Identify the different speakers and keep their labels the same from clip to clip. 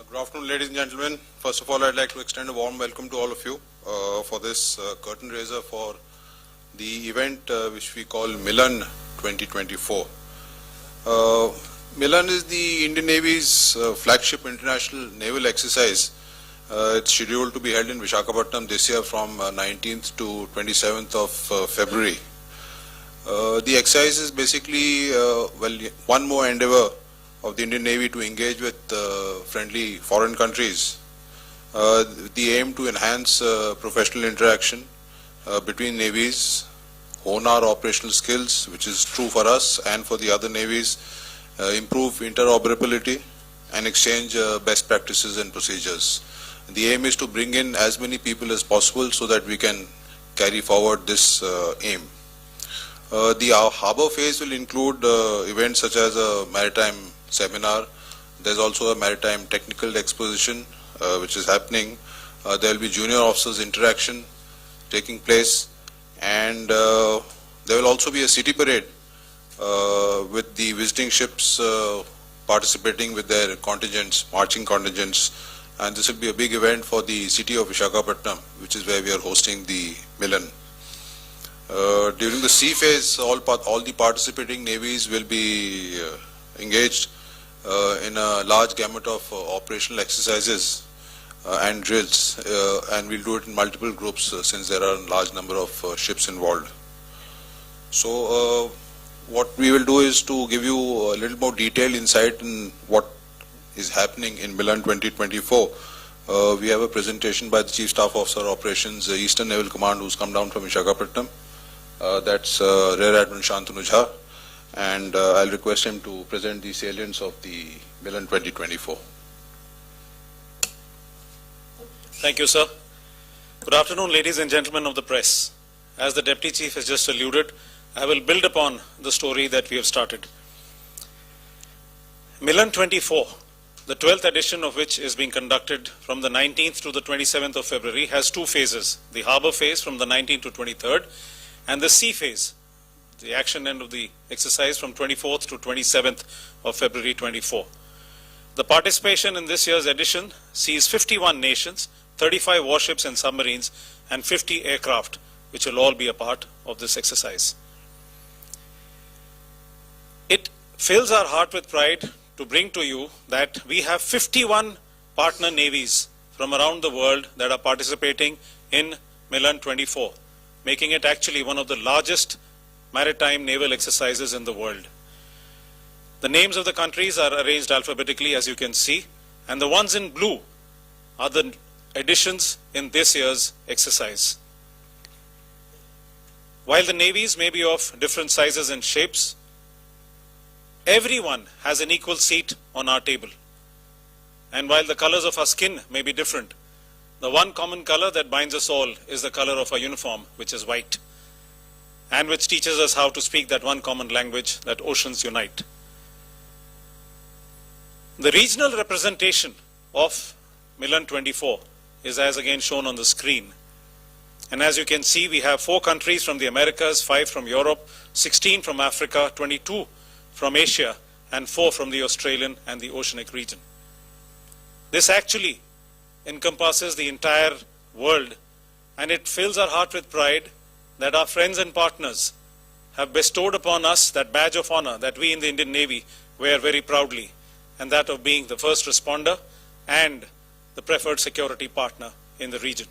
Speaker 1: Good afternoon, ladies and gentlemen. First of all, I'd like to extend a warm welcome to all of you for this curtain raiser for the event which we call Milan 2024. Milan is the Indian Navy's flagship international naval exercise. It's scheduled to be held in Vishakhapatnam this year from 19th to 27th of February. The exercise is basically one more endeavor of the Indian Navy to engage with friendly foreign countries. The aim to enhance professional interaction between navies, hone our operational skills, which is true for us and for the other navies, improve interoperability and exchange best practices and procedures. The aim is to bring in as many people as possible so that we can carry forward this aim. The harbour phase will include events such as a maritime seminar. There's also a maritime technical exposition which is happening. There will be junior officers interaction taking place, and there will also be a city parade with the visiting ships participating with their contingents, marching contingents, and this will be a big event for the city of Vishakhapatnam, which is where we are hosting the Milan. During the sea phase, all the participating navies will be engaged in a large gamut of operational exercises and drills, and we'll do it in multiple groups since there are a large number of ships involved. So what we will do is to give you a little more detailed insight in what is happening in Milan 2024. We have a presentation by the Chief Staff Officer Operations, Eastern Naval Command, who's come down from Vishakhapatnam. That's Rear Admiral Shantanu Jha, and I'll request him to present the salients of the Milan 2024.
Speaker 2: Thank you, sir. Good afternoon, ladies and gentlemen of the press. As the Deputy Chief has just alluded, I will build upon the story that we have started. Milan 24, the 12th edition of which is being conducted from the 19th to the 27th of February, has two phases: the harbour phase from the 19th to 23rd, and the sea phase, the action end of the exercise, from 24th to 27th of February 24. The participation in this year's edition sees 51 nations, 35 warships and submarines, and 50 aircraft, which will all be a part of this exercise. It fills our heart with pride to bring to you that we have 51 partner navies from around the world that are participating in Milan 24, making it actually one of the largest maritime naval exercises in the world. The names of the countries are arranged alphabetically, as you can see, and the ones in blue are the additions in this year's exercise. While the navies may be of different sizes and shapes, everyone has an equal seat on our table. And while the colors of our skin may be different, the one common color that binds us all is the color of our uniform, which is white, and which teaches us how to speak that one common language, that oceans unite. The regional representation of Milan 24 is as again shown on the screen. And as you can see, we have 4 countries from the Americas, 5 from Europe, 16 from Africa, 22 from Asia, and 4 from the Australian and the Oceanic region. This actually encompasses the entire world, and it fills our heart with pride that our friends and partners have bestowed upon us that badge of honor that we in the Indian Navy wear very proudly, and that of being the first responder and the preferred security partner in the region.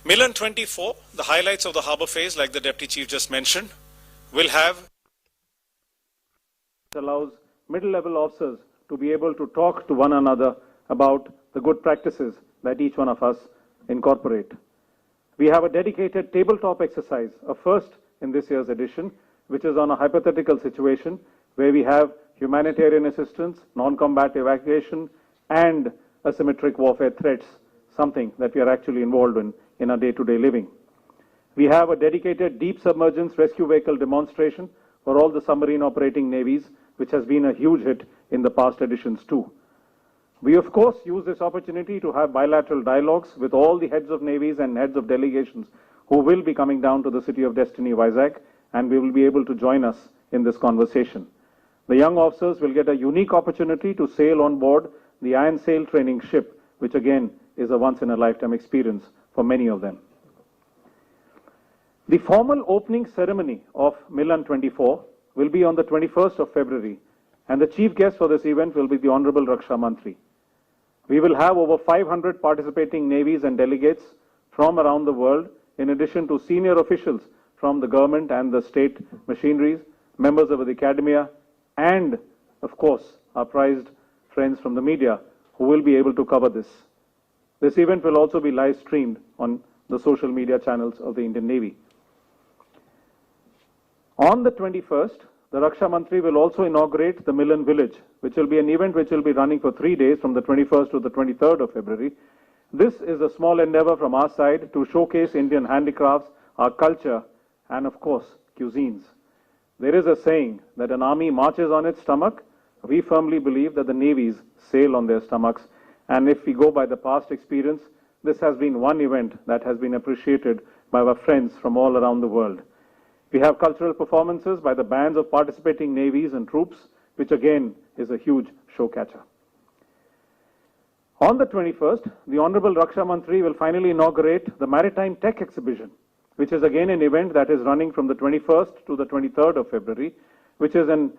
Speaker 2: Milan 24, the highlights of the harbour phase, like the Deputy Chief just mentioned, will have.
Speaker 3: It allows middle-level officers to be able to talk to one another about the good practices that each one of us incorporate. We have a dedicated tabletop exercise, a first in this year's edition, which is on a hypothetical situation where we have humanitarian assistance, non-combat evacuation, and asymmetric warfare threats, something that we are actually involved in our day-to-day living. We have a dedicated deep submergence rescue vehicle demonstration for all the submarine operating navies, which has been a huge hit in the past editions too. We of course use this opportunity to have bilateral dialogues with all the heads of navies and heads of delegations who will be coming down to the City of Destiny, Vizag, and we will be able to join us in this conversation. The young officers will get a unique opportunity to sail on board the Iron Sail training ship, which again is a once-in-a-lifetime experience for many of them. The formal opening ceremony of Milan 24 will be on the 21st of February, and the chief guest for this event will be the Honorable Raksha Mantri. We will have over 500 participating navies and delegates from around the world, in addition to senior officials from the government and the state machineries, members of the academia, and, of course, our prized friends from the media who will be able to cover this. This event will also be live streamed on the social media channels of the Indian Navy. On the 21st, the Raksha Mantri will also inaugurate the Milan Village, which will be an event which will be running for 3 days from the 21st to the 23rd of February. This is a small endeavor from our side to showcase Indian handicrafts, our culture, and of course, cuisines. There is a saying that an army marches on its stomach. We firmly believe that the navies sail on their stomachs. And if we go by the past experience, this has been one event that has been appreciated by our friends from all around the world. We have cultural performances by the bands of participating navies and troops, which again is a huge show catcher. On the 21st, the Honorable Raksha Mantri will finally inaugurate the Maritime Tech Exhibition, which is again an event that is running from the 21st to the 23rd of February, which is an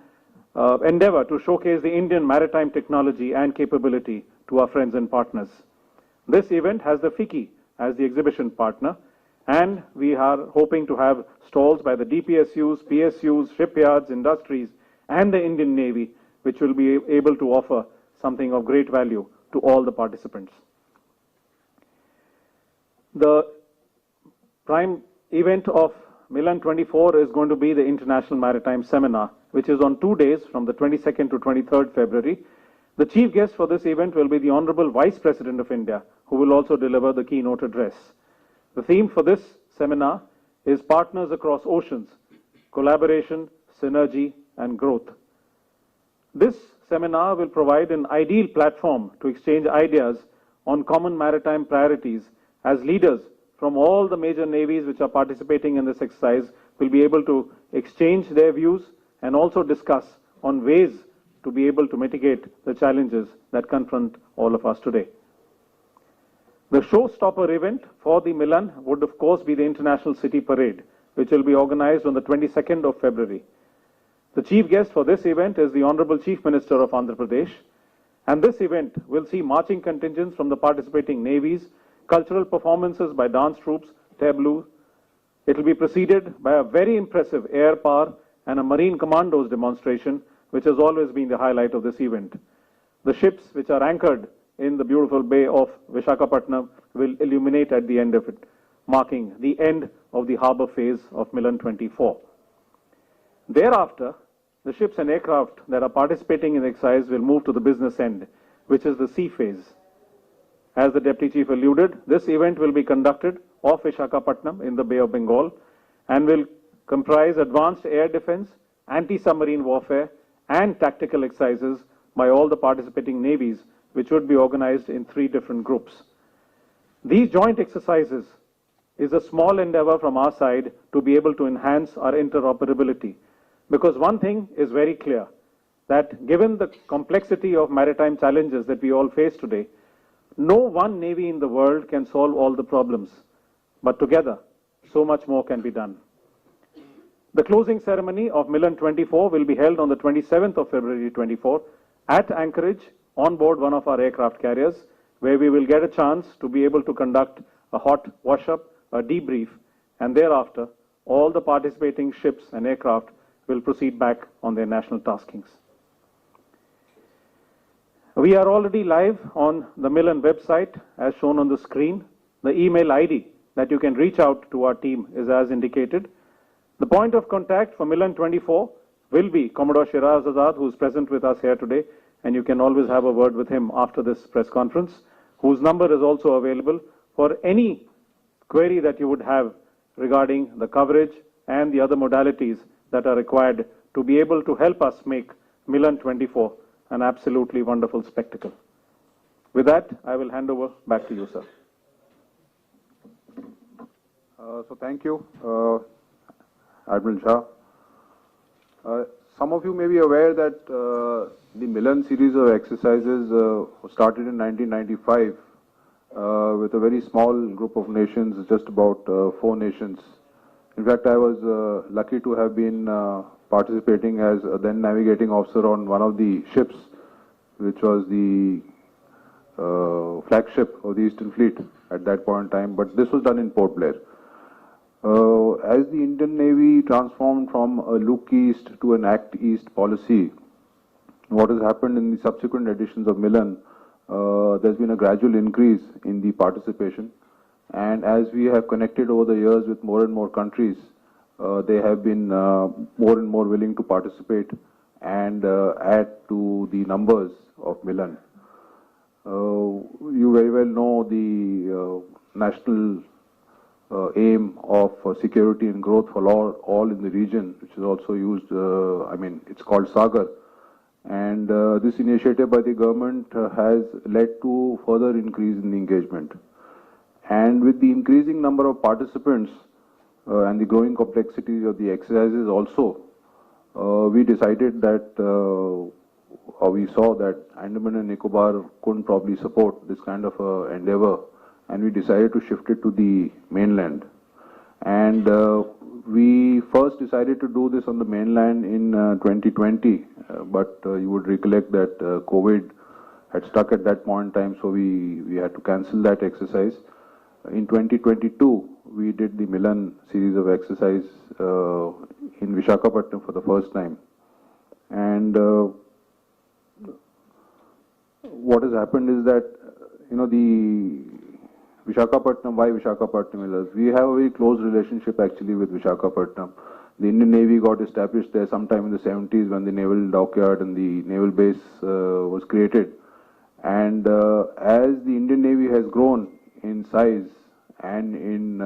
Speaker 3: endeavor to showcase the Indian maritime technology and capability to our friends and partners. This event has the FICCI as the exhibition partner, and we are hoping to have stalls by the DPSUs, PSUs, shipyards, industries, and the Indian Navy, which will be able to offer something of great value to all the participants. The prime event of Milan 24 is going to be the International Maritime Seminar, which is on 2 days from the 22nd to 23rd February. The chief guest for this event will be the Honorable Vice President of India, who will also deliver the keynote address. The theme for this seminar is Partners Across Oceans, Collaboration, Synergy, and Growth. This seminar will provide an ideal platform to exchange ideas on common maritime priorities, as leaders from all the major navies which are participating in this exercise will be able to exchange their views and also discuss on ways to be able to mitigate the challenges that confront all of us today. The showstopper event for the Milan would of course be the International City Parade, which will be organized on the 22nd of February. The chief guest for this event is the Honorable Chief Minister of Andhra Pradesh, and this event will see marching contingents from the participating navies, cultural performances by dance troops, tableau. It will be preceded by a very impressive air power and a Marine Commandos demonstration, which has always been the highlight of this event. The ships which are anchored in the beautiful bay of Vishakhapatnam will illuminate at the end of it, marking the end of the harbour phase of Milan 24. Thereafter, the ships and aircraft that are participating in the exercise will move to the business end, which is the sea phase. As the Deputy Chief alluded, this event will be conducted off Vishakhapatnam in the Bay of Bengal and will comprise advanced air defense, anti-submarine warfare, and tactical exercises by all the participating navies, which would be organized in 3 different groups. These joint exercises is a small endeavor from our side to be able to enhance our interoperability. Because one thing is very clear, that given the complexity of maritime challenges that we all face today, no one navy in the world can solve all the problems. But together, so much more can be done. The closing ceremony of Milan 24 will be held on the 27th of February 24 at Anchorage on board one of our aircraft carriers, where we will get a chance to be able to conduct a hot wash-up, a debrief, and thereafter all the participating ships and aircraft will proceed back on their national taskings. We are already live on the Milan website as shown on the screen. The email ID that you can reach out to our team is as indicated. The point of contact for Milan 24 will be Commodore Shiraz Azad, who is present with us here today, and you can always have a word with him after this press conference, whose number is also available for any query that you would have regarding the coverage and the other modalities that are required to be able to help us make Milan 24 an absolutely wonderful spectacle. With that, I will hand over back to you, sir.
Speaker 4: So thank you, Admiral Shah. some of you may be aware that the Milan series of exercises started in 1995 with a very small group of nations, just about 4 nations. In fact, I was lucky to have been participating as a then navigating officer on one of the ships, which was the flagship of the Eastern Fleet at that point in time, but this was done in Port Blair. As the Indian Navy transformed from a look east to an act east policy, what has happened in the subsequent editions of Milan, there's been a gradual increase in the participation, and as we have connected over the years with more and more countries, they have been more and more willing to participate and add to the numbers of Milan. You very well know the national aim of security and growth for all in the region, which is also used, it's called Sagar. And this initiative by the government has led to further increase in the engagement. And with the increasing number of participants and the growing complexity of the exercises also, we decided that, or we saw that Andaman and Nicobar couldn't probably support this kind of endeavor, and we decided to shift it to the mainland. And we first decided to do this on the mainland in 2020, but you would recollect that COVID had stuck at that point in time, so we had to cancel that exercise. In 2022, we did the Milan series of exercise in Vishakhapatnam for the first time. And what has happened is that, the Vishakhapatnam, why Vishakhapatnam? We have a very close relationship actually with Vishakhapatnam. The Indian Navy got established there sometime in the 70s when the naval dockyard and the naval base was created. And as the Indian Navy has grown in size and in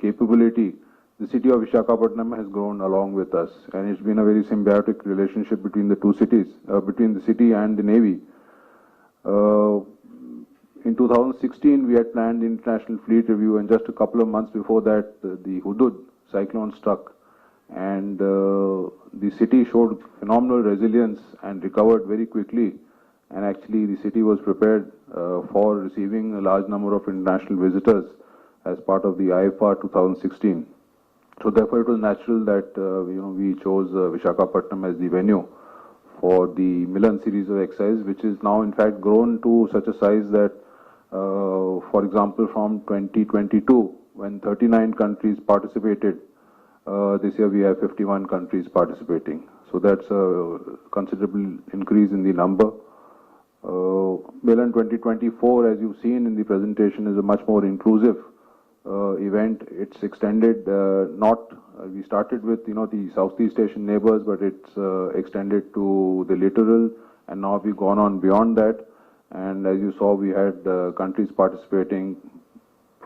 Speaker 4: capability, the city of Vishakhapatnam has grown along with us. And it's been a very symbiotic relationship between the two cities, between the city and the Navy. In 2016, we had planned the International Fleet Review, and just a couple of months before that, the Hudud cyclone struck, and the city showed phenomenal resilience and recovered very quickly, and actually the city was prepared for receiving a large number of international visitors as part of the IFR 2016. So therefore, it was natural that we chose Vishakhapatnam as the venue for the Milan series of exercises, which is now in fact grown to such a size that, for example, from 2022, when 39 countries participated, this year we have 51 countries participating. So that's a considerable increase in the number. Milan 2024, as you've seen in the presentation, is a much more inclusive event. It's extended, we started with, the Southeast Asian neighbors, but it's extended to the littoral, and now we've gone on beyond that. And as you saw, we had countries participating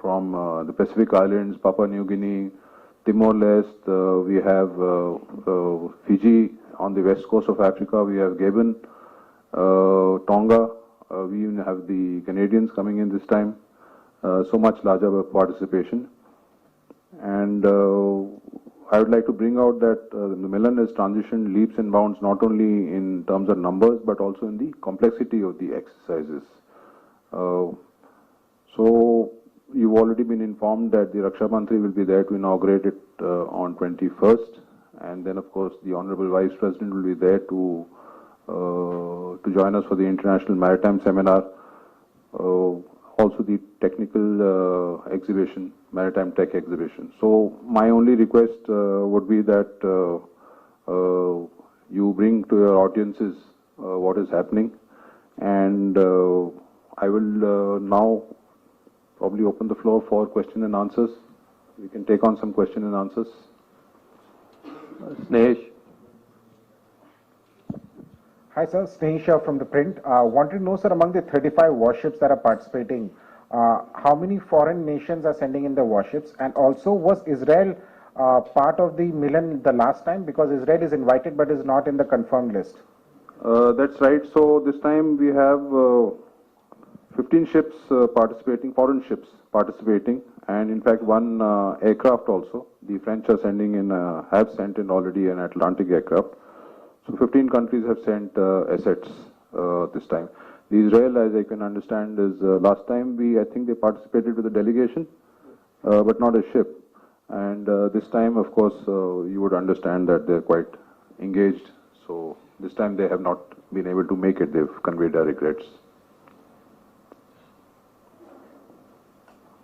Speaker 4: from the Pacific Islands, Papua New Guinea, Timor-Leste, we have Fiji on the west coast of Africa, we have Gabon, Tonga, we even have the Canadians coming in this time, so much larger participation. And I would like to bring out that the Milan has transitioned leaps and bounds not only in terms of numbers but also in the complexity of the exercises. So you've already been informed that the Raksha Mantri will be there to inaugurate it on 21st, and then of course the Honorable Vice President will be there to join us for the International Maritime Seminar. Also the technical exhibition, Maritime Tech exhibition. So my only request would be that you bring to your audiences what is happening, and I will now probably open the floor for question and answers. We can take on some question and answers. Snehesh.
Speaker 5: Hi sir, Snehisha from the print. Wanted to know, sir, among the 35 warships that are participating, how many foreign nations are sending in the warships, and also was Israel part of the Milan the last time, because Israel is invited but is not in the confirmed list?
Speaker 4: That's right. So this time we have 15 ships participating, foreign ships participating, and in fact one aircraft also. The French are sending in, have sent in already an Atlantic aircraft. So 15 countries have sent assets this time. The Israel, as I can understand, is last time I think they participated with a delegation, but not a ship. And this time, of course, you would understand that they're quite engaged. So this time they have not been able to make it. They've conveyed their regrets.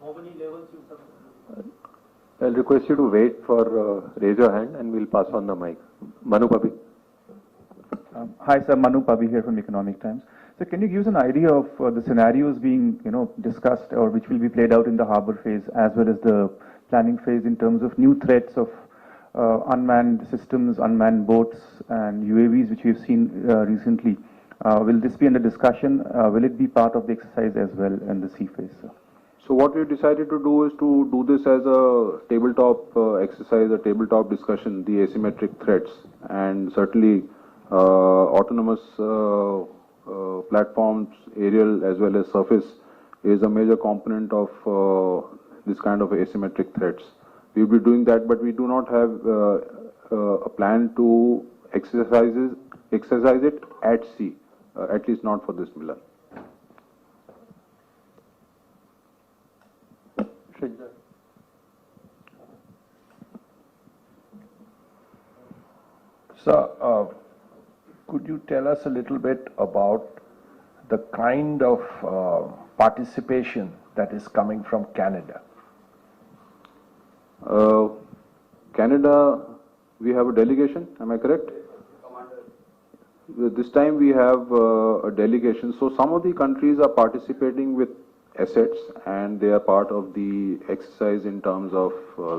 Speaker 6: How many levels you have?
Speaker 7: I'll request you to wait for raise your hand and we'll pass on the mic. Manu Pabi.
Speaker 8: Hi, sir. Manu Pabi here from Economic Times. So, can you give us an idea of the scenarios being, discussed or which will be played out in the harbour phase as well as the planning phase in terms of new threats of unmanned systems, unmanned boats, and UAVs, which we've seen recently? Will this be under discussion? Will it be part of the exercise as well in the sea phase, sir?
Speaker 4: So what we decided to do is to do this as a tabletop exercise, a tabletop discussion, the asymmetric threats, and certainly autonomous platforms, aerial as well as surface, is a major component of this kind of asymmetric threats. We will be doing that, but we do not have a plan to exercise it at sea, at least not for this Milan.
Speaker 9: Sir, could you tell us a little bit about the kind of participation that is coming from Canada?
Speaker 4: Canada, we have a delegation, am I correct? This time we have a delegation. So some of the countries are participating with assets and they are part of the exercise in terms of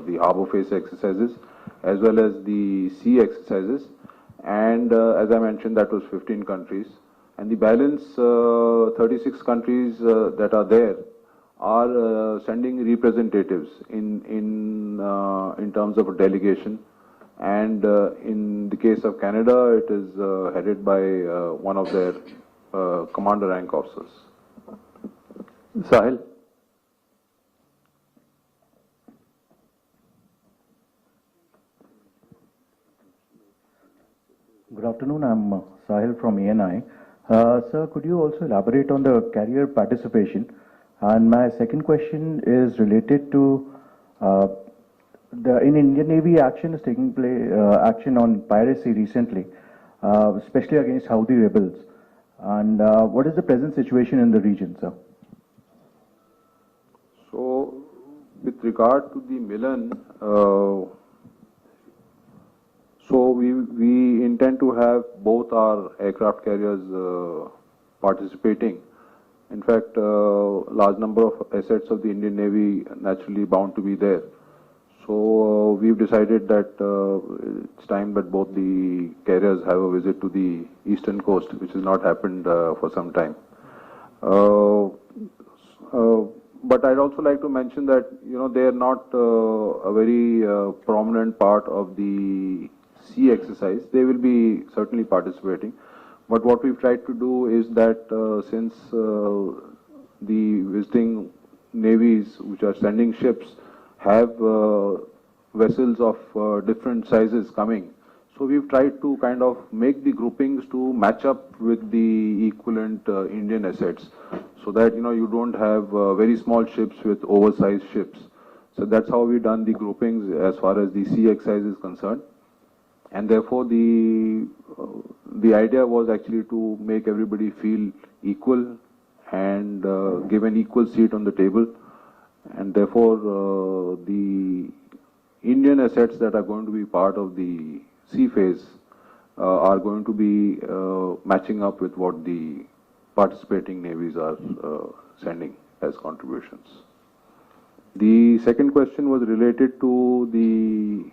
Speaker 4: the harbour phase exercises as well as the sea exercises. And as I mentioned, that was 15 countries. And the balance 36 countries that are there are sending representatives in terms of a delegation. And in the case of Canada, it is headed by one of their commander rank officers.
Speaker 7: Sahil.
Speaker 8: Good afternoon. I'm Sahil from ANI. Sir, could you also elaborate on the carrier participation? And my second question is related to in Indian Navy action is taking place, action on piracy recently, especially against Houthi rebels. And what is the present situation in the region, sir?
Speaker 4: So, with regard to the Milan, so we intend to have both our aircraft carriers participating. In fact, large number of assets of the Indian Navy naturally bound to be there. So we've decided that it's time that both the carriers have a visit to the eastern coast, which has not happened for some time. But I'd also like to mention that, they are not a very prominent part of the sea exercise. They will be certainly participating. But what we've tried to do is that since the visiting navies which are sending ships have vessels of different sizes coming, so we've tried to kind of make the groupings to match up with the equivalent Indian assets, so that you don't have very small ships with oversized ships. So that's how we've done the groupings as far as the sea exercise is concerned. And therefore the idea was actually to make everybody feel equal and give an equal seat on the table. And therefore the Indian assets that are going to be part of the sea phase are going to be matching up with what the participating navies are sending as contributions. The second question was related to the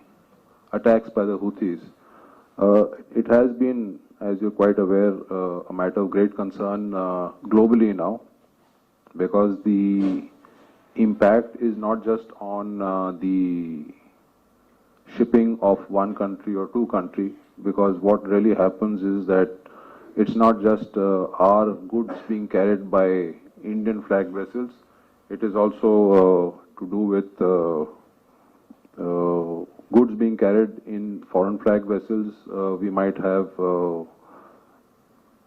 Speaker 4: attacks by the Houthis. It has been, as you're quite aware, a matter of great concern globally now, because the impact is not just on the shipping of one country or two countries, because what really happens is that it's not just our goods being carried by Indian flag vessels, it is also to do with goods being carried in foreign flag vessels. We might have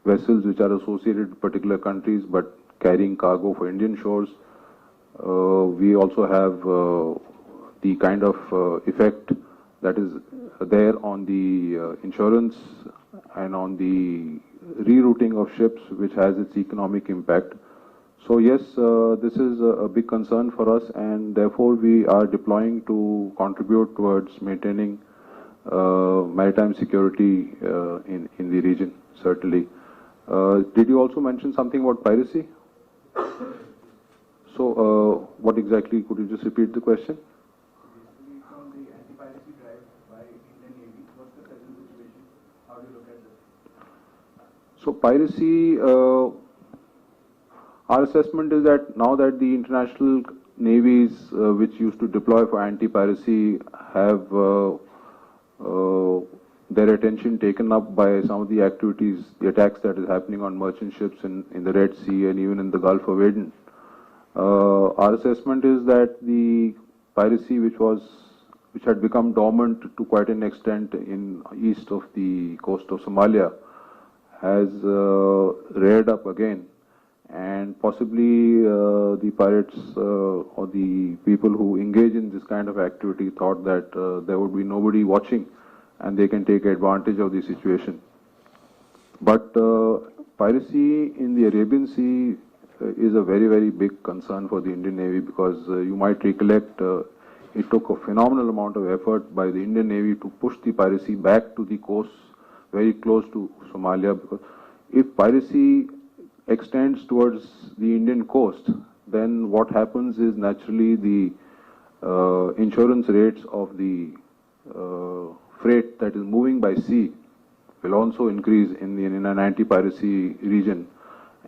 Speaker 4: vessels which are associated with particular countries but carrying cargo for Indian shores. We also have the kind of effect that is there on the insurance and on the rerouting of ships, which has its economic impact. So yes, this is a big concern for us, and therefore we are deploying to contribute towards maintaining maritime security in the region, certainly. Did you also mention something about piracy? So, what exactly, could you just repeat the question?
Speaker 8: Basically, from the anti-piracy drive by Indian Navy, what's the present situation? How do you look at this?
Speaker 4: So, piracy, our assessment is that now that the international navies which used to deploy for anti-piracy have their attention taken up by some of the activities, the attacks that is happening on merchant ships in the Red Sea and even in the Gulf of Aden. Our assessment is that the piracy which had become dormant to quite an extent in east of the coast of Somalia has reared up again, and possibly the pirates or the people who engage in this kind of activity thought that there would be nobody watching and they can take advantage of the situation. But piracy in the Arabian Sea is a very, very big concern for the Indian Navy, because you might recollect it took a phenomenal amount of effort by the Indian Navy to push the piracy back to the coast very close to Somalia, because if piracy extends towards the Indian coast, then what happens is naturally the insurance rates of the freight that is moving by sea will also increase in an anti-piracy region,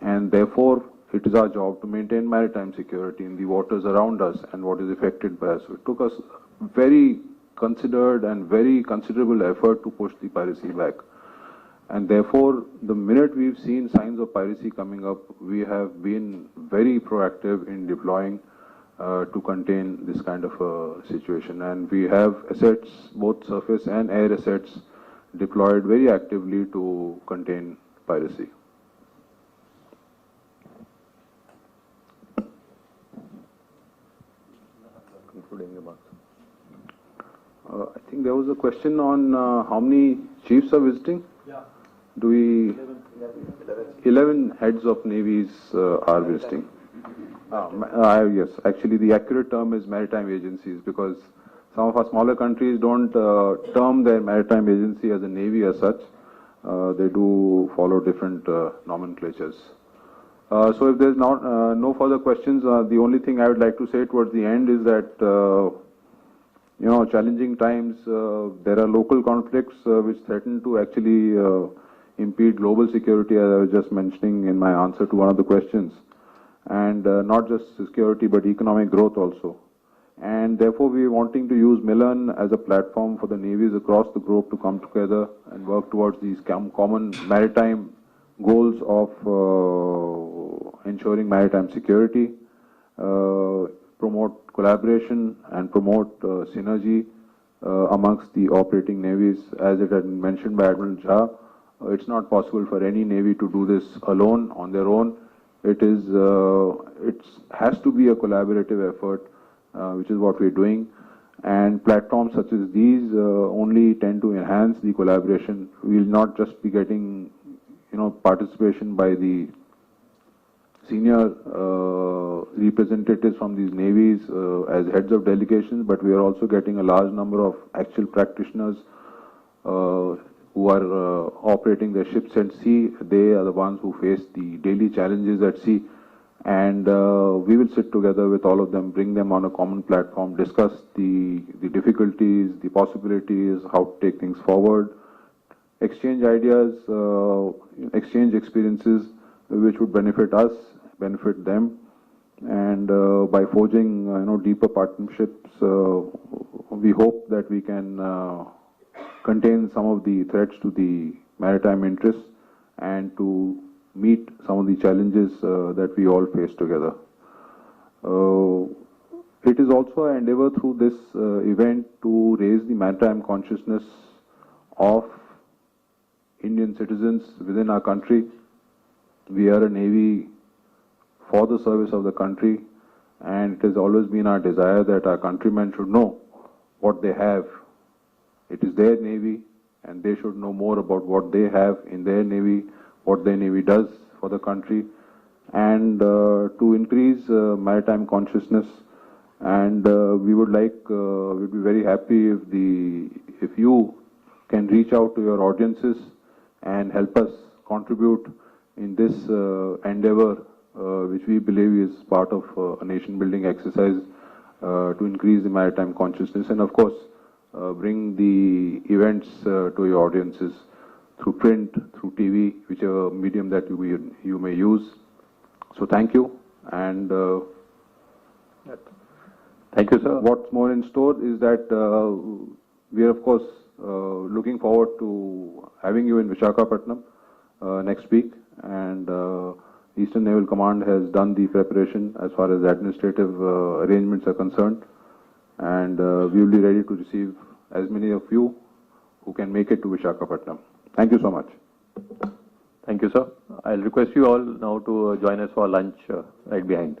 Speaker 4: and therefore it is our job to maintain maritime security in the waters around us and what is affected by us. So it took us very considered and very considerable effort to push the piracy back. And therefore, the minute we've seen signs of piracy coming up, we have been very proactive in deploying to contain this kind of a situation. And we have assets, both surface and air assets, deployed very actively to contain piracy. Concluding remarks. I think there was a question on how many chiefs are visiting.
Speaker 8: Yeah.
Speaker 4: Do we? 11 heads of navies are visiting. Yes, actually the accurate term is maritime agencies, because some of our smaller countries don't term their maritime agency as a navy as such. They do follow different nomenclatures. So if there's no further questions, the only thing I would like to say towards the end is that challenging times, there are local conflicts which threaten to actually impede global security, as I was just mentioning in my answer to one of the questions. And not just security, but economic growth also. And therefore, we are wanting to use Milan as a platform for the navies across the globe to come together and work towards these common maritime goals of ensuring maritime security, promote collaboration and promote synergy amongst the operating navies. As it had been mentioned by Admiral Jha, it's not possible for any navy to do this alone, on their own. It has to be a collaborative effort, which is what we're doing. And platforms such as these only tend to enhance the collaboration. We'll not just be getting, participation by the senior representatives from these navies as heads of delegations, but we are also getting a large number of actual practitioners who are operating their ships at sea. They are the ones who face the daily challenges at sea, and we will sit together with all of them, bring them on a common platform, discuss the difficulties, the possibilities, how to take things forward, exchange ideas, exchange experiences which would benefit us, benefit them, and by forging deeper partnerships, we hope that we can contain some of the threats to the maritime interests and to meet some of the challenges that we all face together. It is also an endeavor through this event to raise the maritime consciousness of Indian citizens within our country. We are a navy for the service of the country, and it has always been our desire that our countrymen should know what they have. It is their navy, and they should know more about what they have in their navy, what their navy does for the country, and to increase maritime consciousness. And we would like, we'd be very happy if you can reach out to your audiences and help us contribute in this endeavor, which we believe is part of a nation-building exercise to increase the maritime consciousness, and of course, bring the events to your audiences through print, through TV, whichever medium that you may use. So thank you, and
Speaker 7: Thank you, sir.
Speaker 4: what's more in store is that we are, of course, looking forward to having you in Vishakhapatnam next week, and Eastern Naval Command has done the preparation as far as administrative arrangements are concerned, and we will be ready to receive as many of you who can make it to Vishakhapatnam. Thank you so much.
Speaker 7: Thank you, sir. I'll request you all now to join us for lunch right behind.